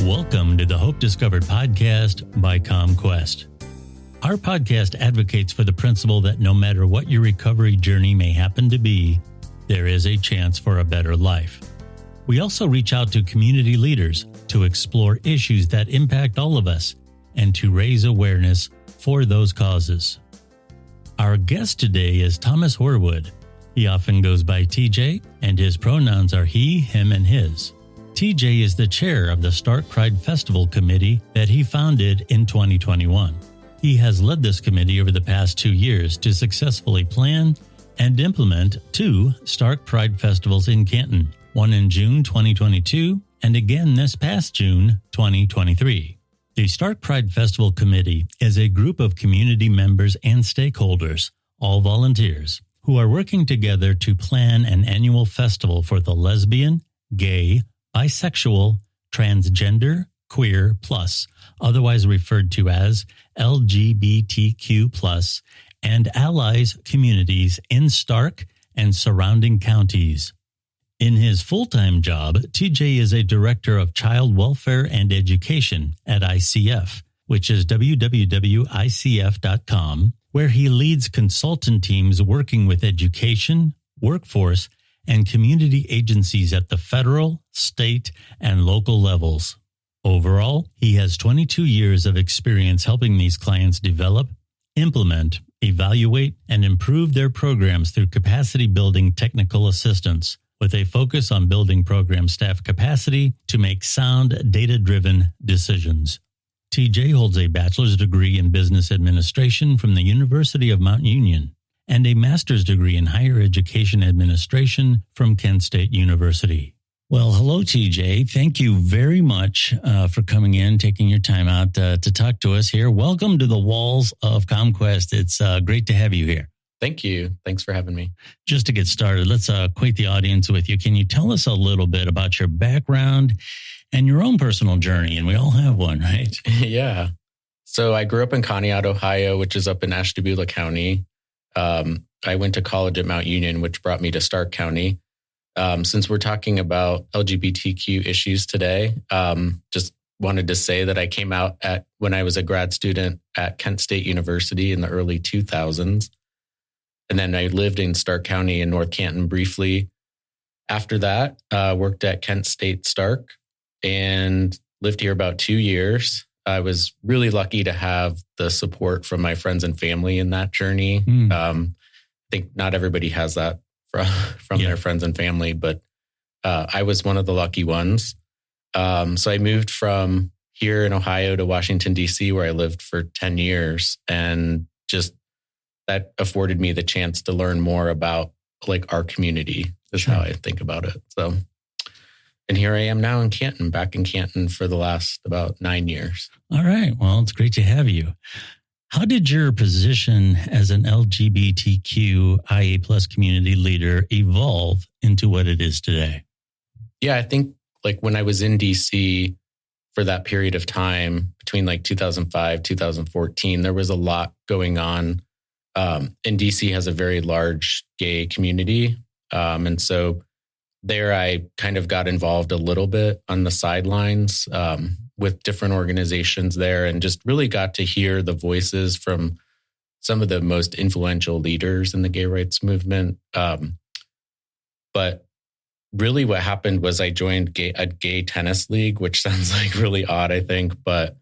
Welcome to the Hope Discovered podcast by ComQuest. Our podcast advocates for the principle that no matter what your recovery journey may happen to be, there is a chance for a better life. We also reach out to community leaders to explore issues that impact all of us and to raise awareness for those causes. Our guest today is Thomas Horwood. He often goes by TJ, and his pronouns are he, him, and his. TJ is the chair of the Stark Pride Festival Committee that he founded in 2021. He has led this committee over the past 2 years to successfully plan and implement 2 Stark Pride Festivals in Canton, one in June 2022 and again this past June 2023. The Stark Pride Festival Committee is a group of community members and stakeholders, all volunteers, who are working together to plan an annual festival for the lesbian, gay, bisexual, transgender, queer plus, otherwise referred to as LGBTQ plus, and allies communities in Stark and surrounding counties. In his full-time job, TJ is a director of child welfare and education at ICF, which is www.icf.com, where he leads consultant teams working with education, workforce, and community agencies at the federal, state, and local levels. Overall, he has 22 years of experience helping these clients develop, implement, evaluate, and improve their programs through capacity-building technical assistance, with a focus on building program staff capacity to make sound, data-driven decisions. TJ holds a bachelor's degree in business administration from the University of Mount Union and a master's degree in higher education administration from Kent State University. Well, hello, TJ. Thank you very much for coming in, taking your time out to talk to us here. Welcome to the walls of ComQuest. It's great to have you here. Thank you. Thanks for having me. Just to get started, let's acquaint the audience with you. Can you tell us a little bit about your background and your own personal journey? And we all have one, right? Yeah. So I grew up in Conneaut, Ohio, which is up in Ashtabula County. I went to college at Mount Union, which brought me to Stark County. Since we're talking about LGBTQ issues today, just wanted to say that I came out when I was a grad student at Kent State University in the early 2000s. And then I lived in Stark County in North Canton briefly. After that, worked at Kent State Stark and lived here about 2 years. I was really lucky to have the support from my friends and family in that journey. I think not everybody has that from their friends and family, but I was one of the lucky ones. So I moved from here in Ohio to Washington, D.C., where I lived for 10 years. And just that afforded me the chance to learn more about like our community is how I think about it. So, and here I am now in Canton, back in Canton for the last about 9 years. All right. Well, it's great to have you. How did your position as an LGBTQ IA plus community leader evolve into what it is today? Yeah, I think like when I was in DC for that period of time between like 2005, 2014, there was a lot going on. And DC has a very large gay community. And so there I kind of got involved a little bit on the sidelines with different organizations there and just really got to hear the voices from some of the most influential leaders in the gay rights movement. But really what happened was I joined a gay tennis league, which sounds like really odd, I think. But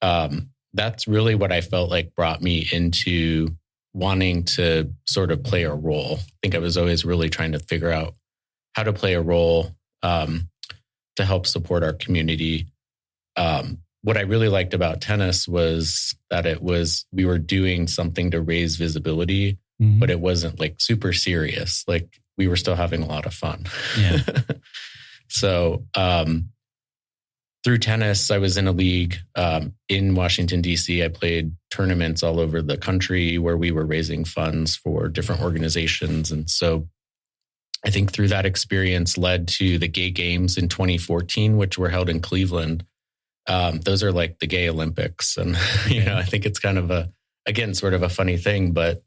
that's really what I felt like brought me into wanting to sort of play a role. I think I was always really trying to figure out how to play a role to help support our community. What I really liked about tennis was that we were doing something to raise visibility, but it wasn't like super serious. Like we were still having a lot of fun. Yeah. So through tennis, I was in a league in Washington, D.C. I played tournaments all over the country where we were raising funds for different organizations. And so I think through that experience led to the Gay Games in 2014, which were held in Cleveland. Those are like the Gay Olympics. And, I think it's kind of sort of a funny thing, but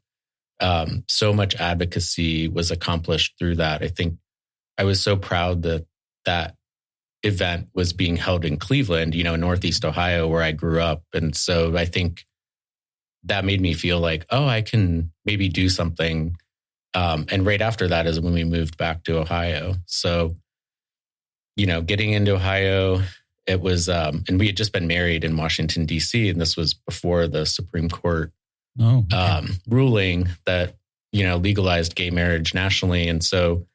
so much advocacy was accomplished through that. I think I was so proud that event was being held in Cleveland, Northeast Ohio, where I grew up. And so I think that made me feel like, oh, I can maybe do something. And right after that is when we moved back to Ohio. So, getting into Ohio, it was, and we had just been married in Washington, D.C., and this was before the Supreme Court ruling that, legalized gay marriage nationally. And so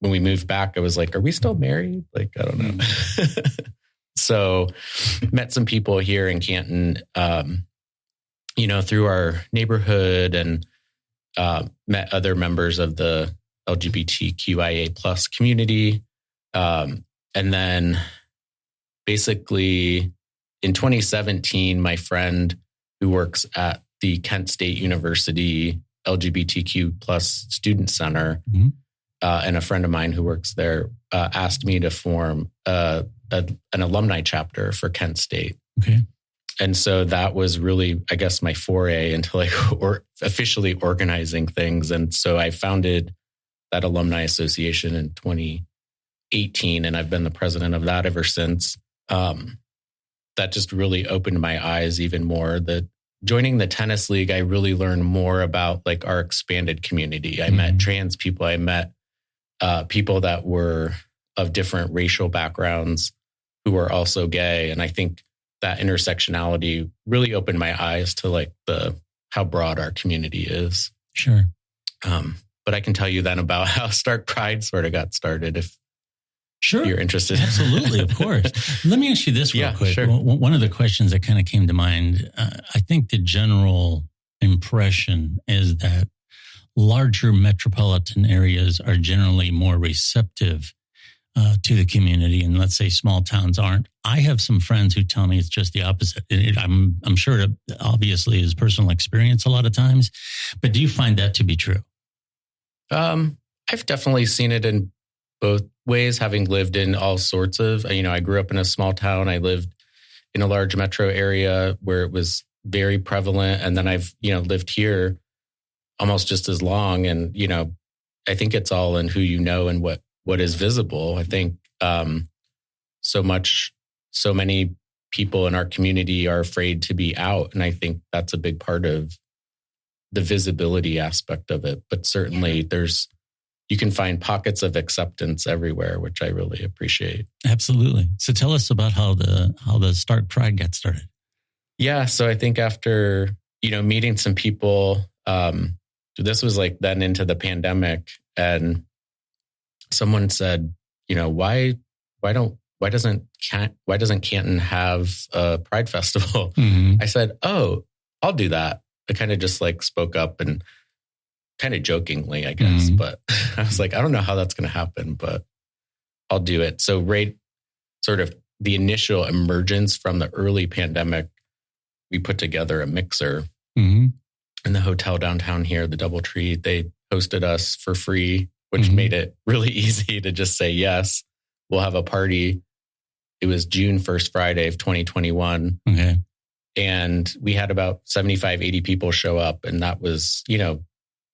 when we moved back, I was like, are we still married? Like, I don't know. So met some people here in Canton, through our neighborhood, and met other members of the LGBTQIA plus community. And then basically in 2017, my friend who works at the Kent State University LGBTQ plus Student Center, and a friend of mine who works there asked me to form an alumni chapter for Kent State. Okay. And so that was really, I guess, my foray into officially organizing things. And so I founded that alumni association in 2018, and I've been the president of that ever since. That just really opened my eyes even more. Joining the tennis league, I really learned more about our expanded community. I met trans people. I met people that were of different racial backgrounds who were also gay. And I think that intersectionality really opened my eyes to how broad our community is. Sure. But I can tell you then about how Stark Pride sort of got started if you're interested. Absolutely, of course. Let me ask you this real quick. Sure. One of the questions that kind of came to mind, I think the general impression is that larger metropolitan areas are generally more receptive to the community, and let's say small towns aren't. I have some friends who tell me it's just the opposite. I'm sure it obviously is personal experience a lot of times, but do you find that to be true? I've definitely seen it in both ways, having lived in all sorts of, I grew up in a small town. I lived in a large metro area where it was very prevalent. And then I've, lived here almost just as long. And, I think it's all in who you know and what is visible. I think so many people in our community are afraid to be out. And I think that's a big part of the visibility aspect of it. But certainly you can find pockets of acceptance everywhere, which I really appreciate. Absolutely. So tell us about how the Stark Pride got started. Yeah. So I think after, meeting some people, this was then into the pandemic, and someone said, why doesn't Canton have a Pride Festival? Mm-hmm. I said, oh, I'll do that. I kind of just spoke up, and kind of jokingly, I guess, but I was like, I don't know how that's going to happen, but I'll do it. So right sort of the initial emergence from the early pandemic, we put together a mixer in the hotel downtown here, the DoubleTree. They hosted us for free, which made it really easy to just say, yes, we'll have a party. It was June 1st, Friday of 2021. Okay. And we had about 75, 80 people show up. And that was,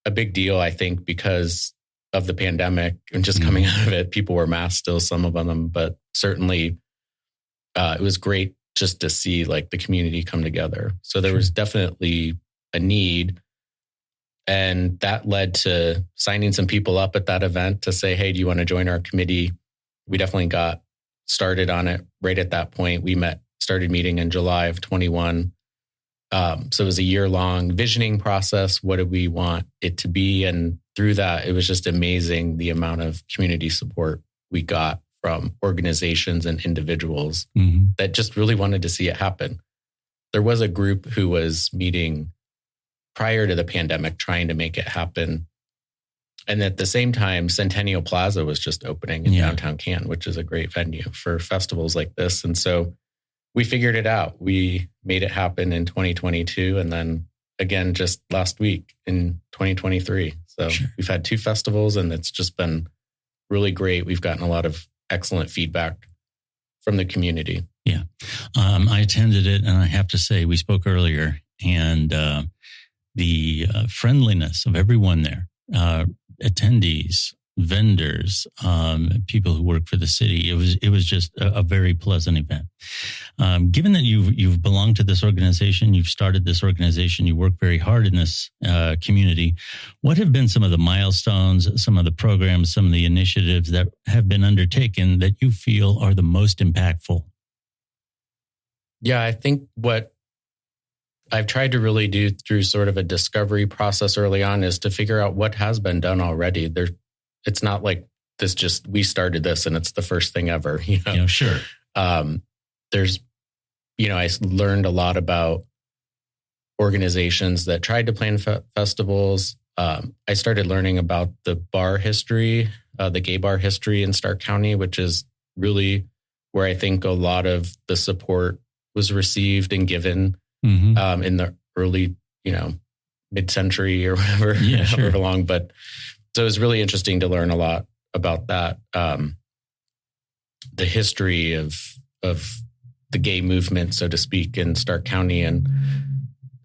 a big deal, I think, because of the pandemic and just coming out of it. People were masked still, some of them, but certainly it was great just to see the community come together. So there was definitely a need. And that led to signing some people up at that event to say, hey, do you want to join our committee? We definitely got started on it right at that point. We started meeting in July of 21. So it was a year-long visioning process. What did we want it to be? And through that, it was just amazing the amount of community support we got from organizations and individuals that just really wanted to see it happen. There was a group who was meeting prior to the pandemic trying to make it happen. And at the same time, Centennial Plaza was just opening in downtown Canton, which is a great venue for festivals like this. And so we figured it out. We made it happen in 2022. And then again, just last week in 2023. So we've had 2 festivals, and it's just been really great. We've gotten a lot of excellent feedback from the community. Yeah. I attended it, and I have to say, we spoke earlier, and the friendliness of everyone there, attendees, vendors, people who work for the city. It was just a very pleasant event. Given that you've belonged to this organization, you've started this organization, you work very hard in this community. What have been some of the milestones, some of the programs, some of the initiatives that have been undertaken that you feel are the most impactful? Yeah, I think what I've tried to really do through sort of a discovery process early on is to figure out what has been done already. It's not like we started this and it's the first thing ever, Sure. There's, I learned a lot about organizations that tried to plan festivals. I started learning about the bar history, the gay bar history in Stark County, which is really where I think a lot of the support was received and given in the early, mid-century or whatever, however long. But so it was really interesting to learn a lot about that, the history of the gay movement, so to speak, in Stark County. And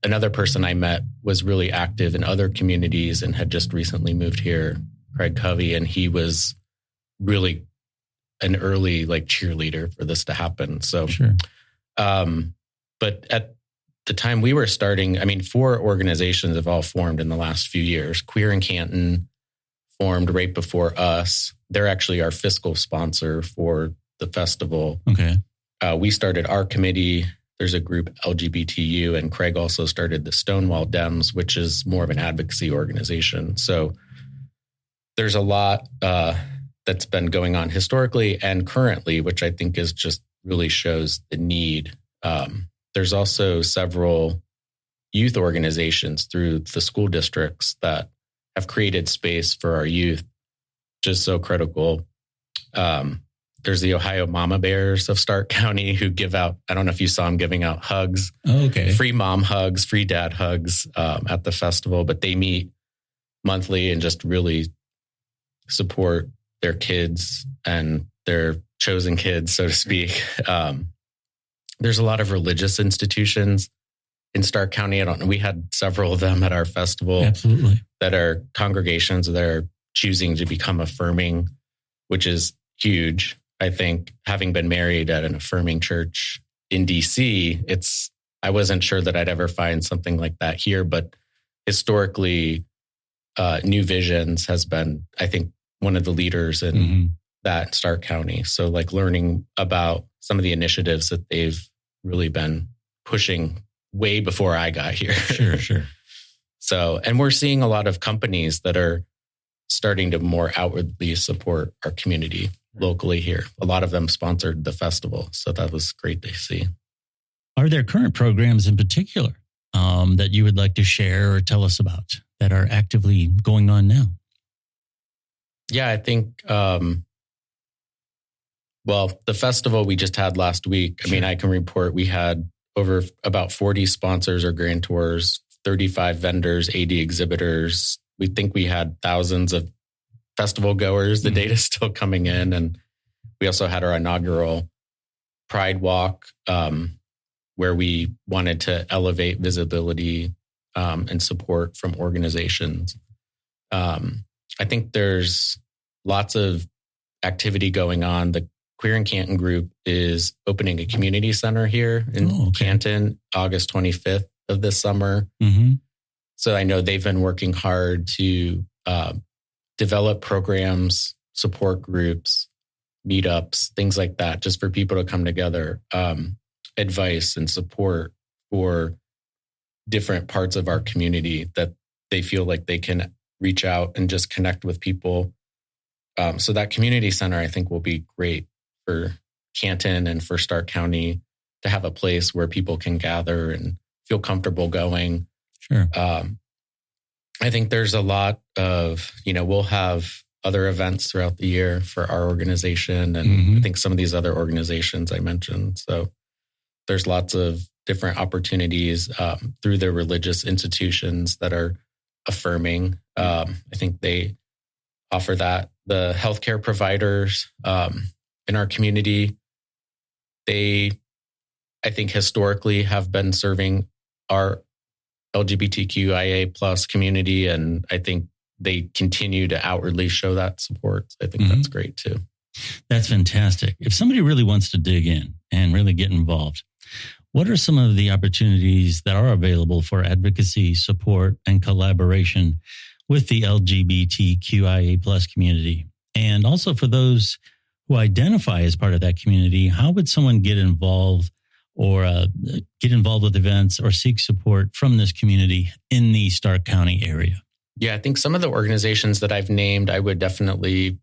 another person I met was really active in other communities and had just recently moved here, Craig Covey, and he was really an early cheerleader for this to happen. So, sure. But at the time we were starting, 4 organizations have all formed in the last few years. Queer in Canton formed right before us. They're actually our fiscal sponsor for the festival. Okay. We started our committee. There's a group, LGBTQ, and Craig also started the Stonewall Dems, which is more of an advocacy organization. So there's a lot that's been going on historically and currently, which I think is just really shows the need. There's also several youth organizations through the school districts that have created space for our youth, which is so critical. There's the Ohio Mama Bears of Stark County who give out, I don't know if you saw them giving out hugs, free mom hugs, free dad hugs at the festival, but they meet monthly and just really support their kids and their chosen kids, so to speak. There's a lot of religious institutions in Stark County. We had several of them at our festival. Absolutely. That are congregations that are choosing to become affirming, which is huge. I think having been married at an affirming church in DC, I wasn't sure that I'd ever find something like that here, but historically, New Visions has been, I think, one of the leaders in that Stark County. So learning about some of the initiatives that they've really been pushing way before I got here. Sure. So, and we're seeing a lot of companies that are starting to more outwardly support our community locally here. A lot of them sponsored the festival. So that was great to see. Are there current programs in particular that you would like to share or tell us about that are actively going on now? Yeah, I think, the festival we just had last week, Sure. I can report we had over about 40 sponsors or grantors, 35 vendors, 80 exhibitors. We think we had thousands of festival goers. The data is still coming in. And we also had our inaugural Pride Walk, where we wanted to elevate visibility and support from organizations. I think there's lots of activity going on. The Queer in Canton group is opening a community center here in Canton, August 25th of this summer. So I know they've been working hard to develop programs, support groups, meetups, things like that, just for people to come together, advice and support for different parts of our community that they feel like they can reach out and just connect with people. So that community center, I think, will be great for Canton and for Stark County to have a place where people can gather and feel comfortable going. Sure. I think there's a lot of, we'll have other events throughout the year for our organization. And I think some of these other organizations I mentioned. So there's lots of different opportunities through the religious institutions that are affirming. I think they offer that. The healthcare providers in our community, I think historically have been serving our LGBTQIA plus community. And I think they continue to outwardly show that support. I think that's great too. That's fantastic. If somebody really wants to dig in and really get involved, what are some of the opportunities that are available for advocacy, support, and collaboration with the LGBTQIA plus community? And also for those who identify as part of that community, how would someone get involved or get involved with events or seek support from this community in the Stark County area? Yeah, I think some of the organizations that I've named, I would definitely,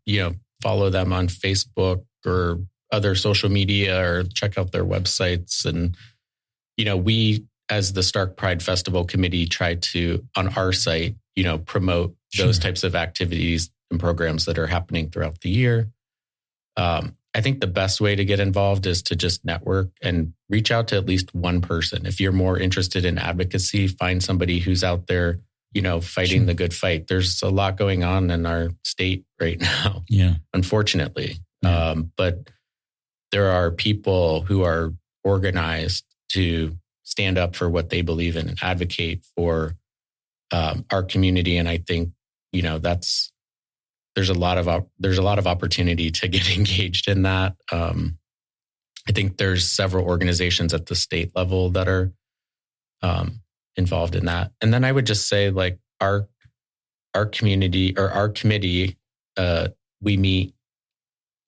follow them on Facebook or other social media or check out their websites. And, we as the Stark Pride Festival Committee try to, on our site, promote those types of activities and programs that are happening throughout the year. I think the best way to get involved is to just network and reach out to at least one person. If you're more interested in advocacy, find somebody who's out there, fighting the good fight. There's a lot going on in our state right now, unfortunately. Yeah. But there are people who are organized to stand up for what they believe in and advocate for our community. And I think, there's a lot of opportunity to get engaged in that. I think there's several organizations at the state level that are involved in that. And then I would just say, like, our community or our committee, we meet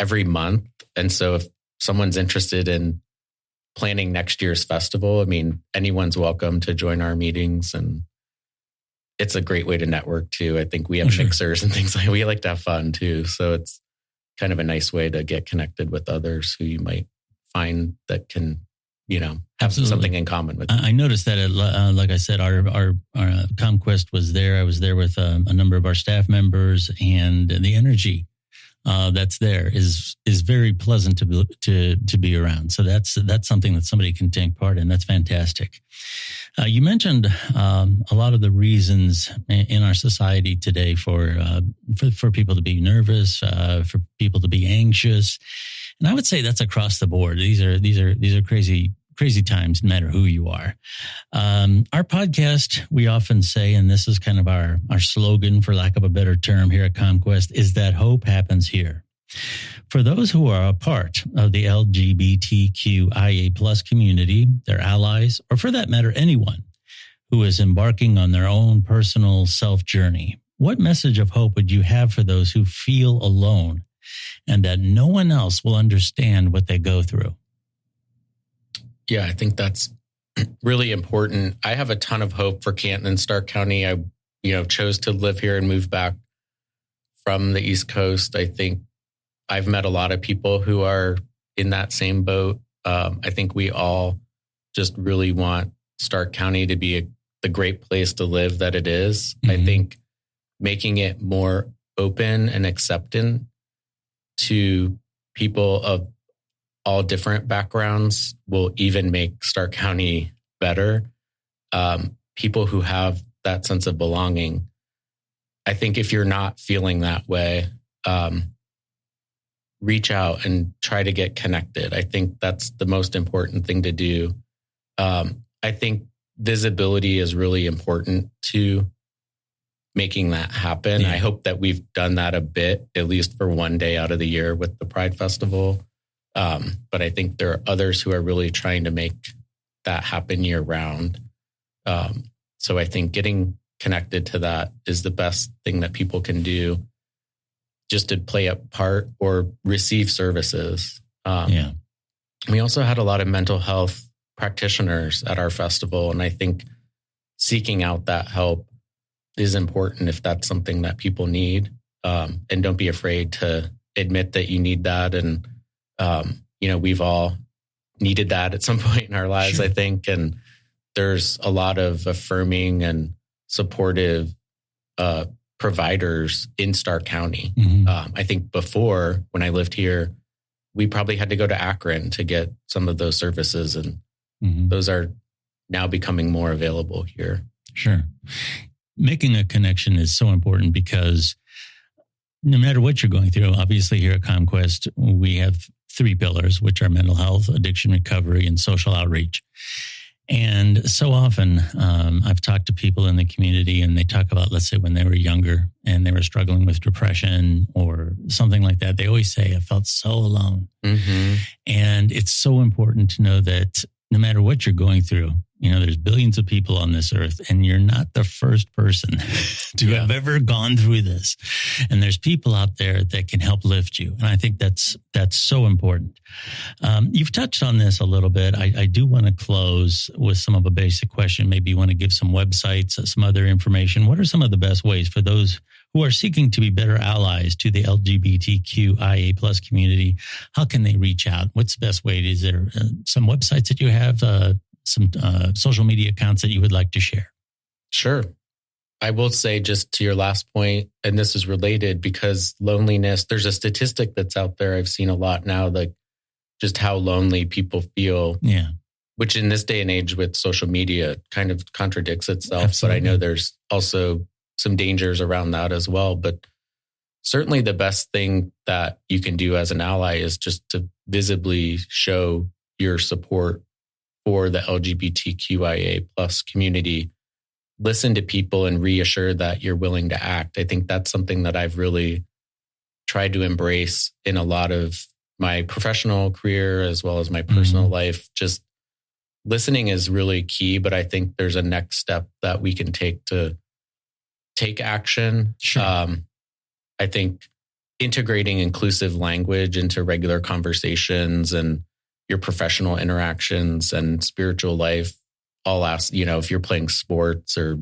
every month. And so if someone's interested in planning next year's festival, anyone's welcome to join our meetings, and it's a great way to network too. I think we have mixers and things we like to have fun too. So it's kind of a nice way to get connected with others who you might find that can, have something in common with you. I noticed that, like I said, our ComQuest was there. I was there with a number of our staff members, and the energy that's there is very pleasant to be around. So that's something that somebody can take part in. That's fantastic. You mentioned a lot of the reasons in our society today for people to be nervous, for people to be anxious, and I would say that's across the board. These are crazy times, no matter who you are. Our podcast, we often say, and this is kind of our slogan, for lack of a better term here at ComQuest, is that hope happens here. For those who are a part of the LGBTQIA plus community, their allies, or for that matter, anyone who is embarking on their own personal self-journey, what message of hope would you have for those who feel alone and that no one else will understand what they go through? Yeah, I think that's really important. I have a ton of hope for Canton and Stark County. I, chose to live here and move back from the East Coast. I think I've met a lot of people who are in that same boat. I think we all just really want Stark County to be the great place to live that it is. Mm-hmm. I think making it more open and accepting to people of all different backgrounds will even make Stark County better. People who have that sense of belonging. I think if you're not feeling that way, reach out and try to get connected. I think that's the most important thing to do. I think visibility is really important to making that happen. Yeah. I hope that we've done that a bit, at least for one day out of the year with the Pride Festival. But I think there are others who are really trying to make that happen year round. So I think getting connected to that is the best thing that people can do, just to play a part or receive services. We also had a lot of mental health practitioners at our festival, and I think seeking out that help is important if that's something that people need. And don't be afraid to admit that you need that. And, we've all needed that at some point in our lives, I think. And there's a lot of affirming and supportive providers in Stark County. Mm-hmm. I think before, when I lived here, we probably had to go to Akron to get some of those services. And those are now becoming more available here. Sure. Making a connection is so important because no matter what you're going through, obviously here at ComQuest, we have 3 pillars, which are mental health, addiction recovery, and social outreach. And so often I've talked to people in the community and they talk about, let's say, when they were younger and they were struggling with depression or something like that, they always say, I felt so alone. Mm-hmm. And it's so important to know that no matter what you're going through, there's billions of people on this earth, and you're not the first person to have ever gone through this. And there's people out there that can help lift you. And I think that's so important. You've touched on this a little bit. I do want to close with some of a basic question. Maybe you want to give some websites, some other information. What are some of the best ways for those who are seeking to be better allies to the LGBTQIA plus community? How can they reach out? What's the best way? Is there some websites that you have, some social media accounts that you would like to share? Sure. I will say, just to your last point, and this is related because loneliness, there's a statistic that's out there I've seen a lot now, like just how lonely people feel. Yeah. Which in this day and age with social media kind of contradicts itself. Absolutely. But I know there's also some dangers around that as well. But certainly the best thing that you can do as an ally is just to visibly show your support for the LGBTQIA plus community. Listen to people and reassure that you're willing to act. I think that's something that I've really tried to embrace in a lot of my professional career as well as my personal life. Just listening is really key, but I think there's a next step that we can take to take action. Sure. I think integrating inclusive language into regular conversations and your professional interactions and spiritual life, if you're playing sports or,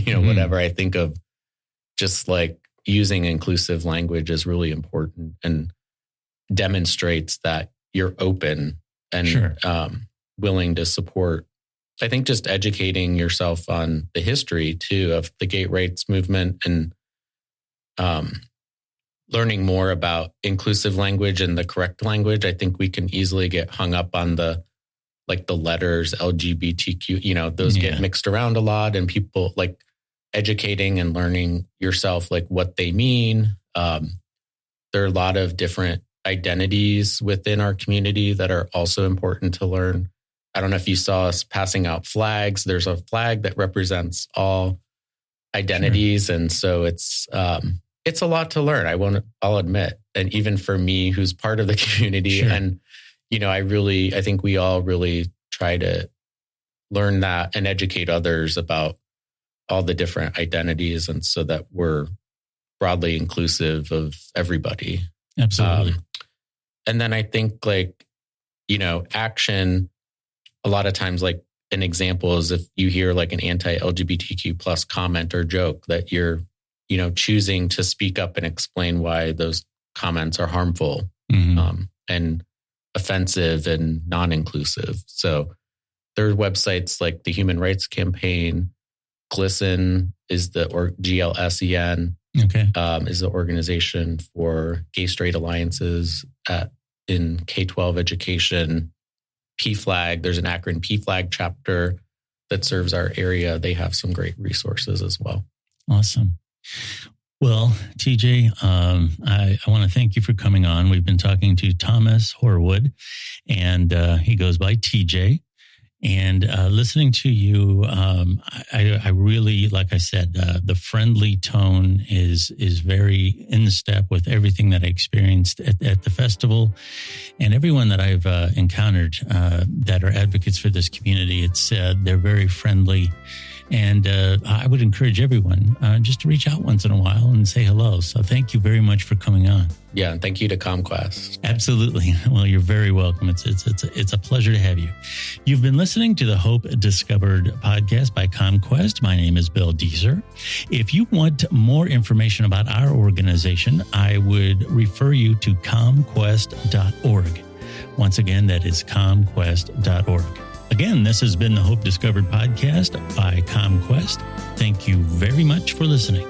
whatever, I think of just like using inclusive language is really important and demonstrates that you're open and willing to support. I think just educating yourself on the history too of the gay rights movement and learning more about inclusive language and the correct language. I think we can easily get hung up on the letters LGBTQ, those get mixed around a lot, and people like educating and learning yourself, like what they mean. There are a lot of different identities within our community that are also important to learn. I don't know if you saw us passing out flags. There's a flag that represents all identities. Sure. And so it's a lot to learn. I'll admit. And even for me, who's part of the community, sure. And, I think we all really try to learn that and educate others about all the different identities. And so that we're broadly inclusive of everybody. Absolutely. And then I think action, a lot of times, like an example is if you hear like an anti-LGBTQ plus comment or joke that you're, choosing to speak up and explain why those comments are harmful and offensive and non-inclusive. So there are websites like the Human Rights Campaign, GLSEN is GLSEN is the organization for gay straight alliances in K-12 education. PFLAG, there's an Akron PFLAG chapter that serves our area. They have some great resources as well. Awesome. Well, TJ, I want to thank you for coming on. We've been talking to Thomas Horwood, and he goes by TJ. And listening to you, I really, like I said, the friendly tone is very in step with everything that I experienced at the festival, and everyone that I've encountered that are advocates for this community. It's they're very friendly. And I would encourage everyone just to reach out once in a while and say hello. So thank you very much for coming on. Yeah, and thank you to ComQuest. Absolutely. Well, you're very welcome. It's a pleasure to have you. You've been listening to the Hope Discovered podcast by ComQuest. My name is Bill Deeser. If you want more information about our organization, I would refer you to comquest.org. Once again, that is comquest.org. Again, this has been the Hope Discovered podcast by ComQuest. Thank you very much for listening.